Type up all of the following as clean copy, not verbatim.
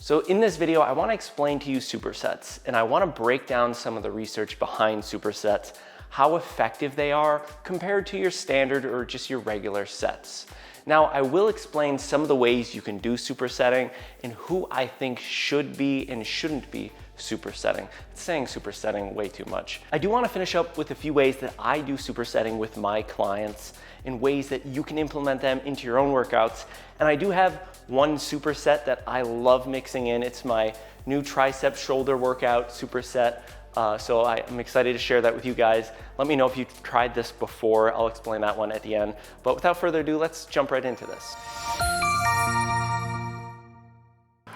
So in this video, I want to explain to you supersets, and I want to break down some of the research behind supersets, how effective they are compared to your standard or just your regular sets. Now, I will explain some of the ways you can do supersetting and who I think should be and shouldn't be supersetting. It's saying supersetting way too much. I do want to finish up with a few ways that I do supersetting with my clients and ways that you can implement them into your own workouts. And I do have one superset that I love mixing in. It's my new tricep shoulder workout superset. So I'm excited to share that with you guys. Let me know if you've tried this before. I'll explain that one at the end. But without further ado, let's jump right into this.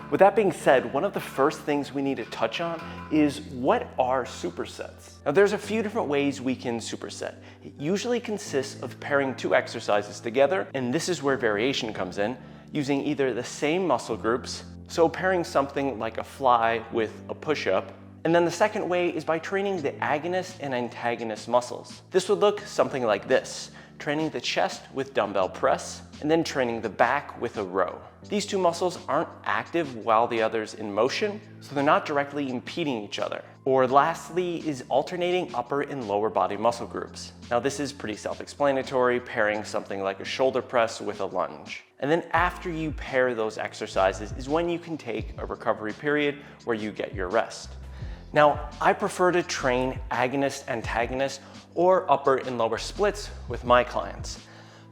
With that being said, one of the first things we need to touch on is what are supersets? Now there's a few different ways we can superset. It usually consists of pairing two exercises together, and this is where variation comes in, using either the same muscle groups, so pairing something like a fly with a push-up. And then the second way is by training the agonist and antagonist muscles. This would look something like this, training the chest with dumbbell press, and then training the back with a row. These two muscles aren't active while the other's in motion, so they're not directly impeding each other. Or lastly is alternating upper and lower body muscle groups. Now this is pretty self-explanatory, pairing something like a shoulder press with a lunge. And then after you pair those exercises is when you can take a recovery period where you get your rest. Now, I prefer to train agonist, antagonist, or upper and lower splits with my clients.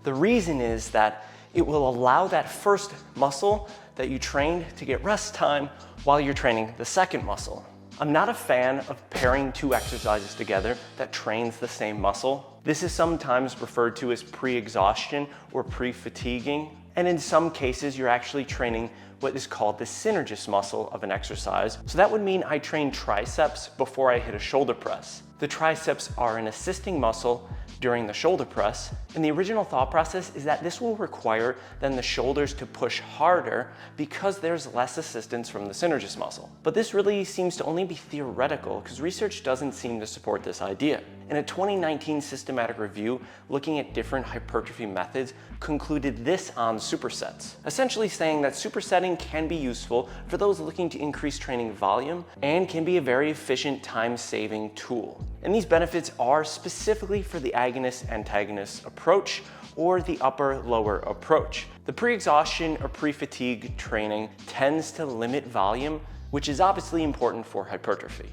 The reason is that it will allow that first muscle that you trained to get rest time while you're training the second muscle. I'm not a fan of pairing two exercises together that trains the same muscle. This is sometimes referred to as pre-exhaustion or pre-fatiguing. And in some cases, you're actually training what is called the synergist muscle of an exercise. So that would mean I train triceps before I hit a shoulder press. The triceps are an assisting muscle during the shoulder press, and the original thought process is that this will require then the shoulders to push harder because there's less assistance from the synergist muscle. But this really seems to only be theoretical because research doesn't seem to support this idea. In a 2019 systematic review looking at different hypertrophy methods concluded this on supersets, essentially saying that supersetting can be useful for those looking to increase training volume and can be a very efficient time-saving tool. And these benefits are specifically for the agonist-antagonist approach or the upper-lower approach. The pre-exhaustion or pre-fatigue training tends to limit volume, which is obviously important for hypertrophy.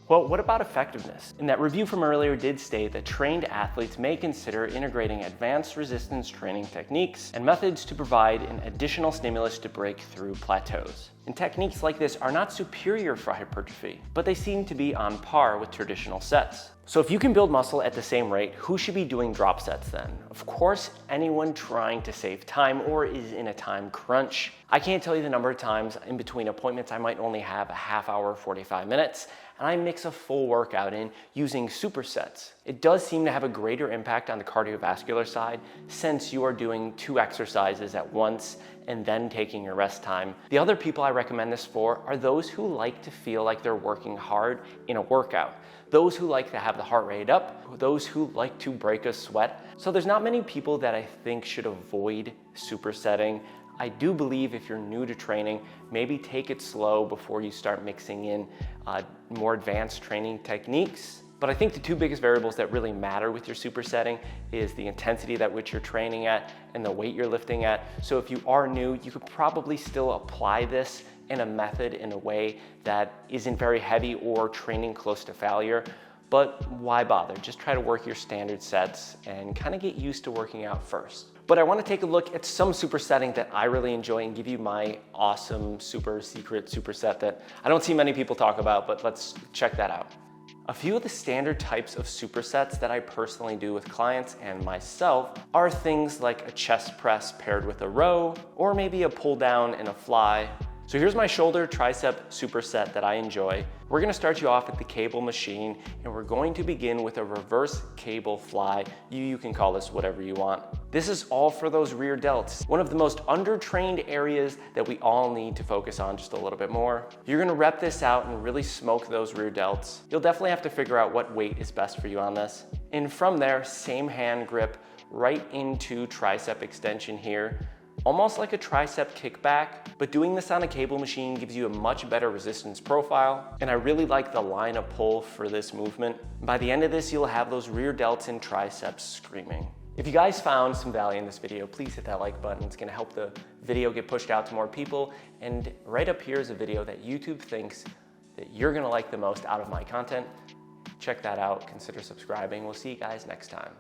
Well, what about effectiveness? And that review from earlier did state that trained athletes may consider integrating advanced resistance training techniques and methods to provide an additional stimulus to break through plateaus. And techniques like this are not superior for hypertrophy, but they seem to be on par with traditional sets. So if you can build muscle at the same rate, who should be doing drop sets then? Of course, anyone trying to save time or is in a time crunch. I can't tell you the number of times in between appointments I might only have a half hour, 45 minutes, and I mix a full workout in using supersets. It does seem to have a greater impact on the cardiovascular side since you are doing two exercises at once and then taking your rest time. The other people I recommend this for are those who like to feel like they're working hard in a workout, those who like to have the heart rate up, those who like to break a sweat. So there's not many people that I think should avoid supersetting. I do believe if you're new to training, maybe take it slow before you start mixing in more advanced training techniques. But I think the two biggest variables that really matter with your supersetting is the intensity at which you're training at and the weight you're lifting at. So if you are new, you could probably still apply this in a method in a way that isn't very heavy or training close to failure. But why bother? Just try to work your standard sets and kind of get used to working out first. But I want to take a look at some supersetting that I really enjoy and give you my awesome super secret superset that I don't see many people talk about, but let's check that out. A few of the standard types of supersets that I personally do with clients and myself are things like a chest press paired with a row, or maybe a pull down and a fly. So here's my shoulder tricep superset that I enjoy. We're gonna start you off with the cable machine, and we're going to begin with a reverse cable fly. You can call this whatever you want. This is all for those rear delts, one of the most undertrained areas that we all need to focus on just a little bit more. You're gonna rep this out and really smoke those rear delts. You'll definitely have to figure out what weight is best for you on this. And from there, same hand grip right into tricep extension here. almost like a tricep kickback, but doing this on a cable machine gives you a much better resistance profile, and I really like the line of pull for this movement. By the end of this, you'll have those rear delts and triceps screaming. If you guys found some value in this video, please hit that like button. It's gonna help the video get pushed out to more people, and right up here is a video that YouTube thinks that you're gonna like the most out of my content. Check that out, consider subscribing. We'll see you guys next time.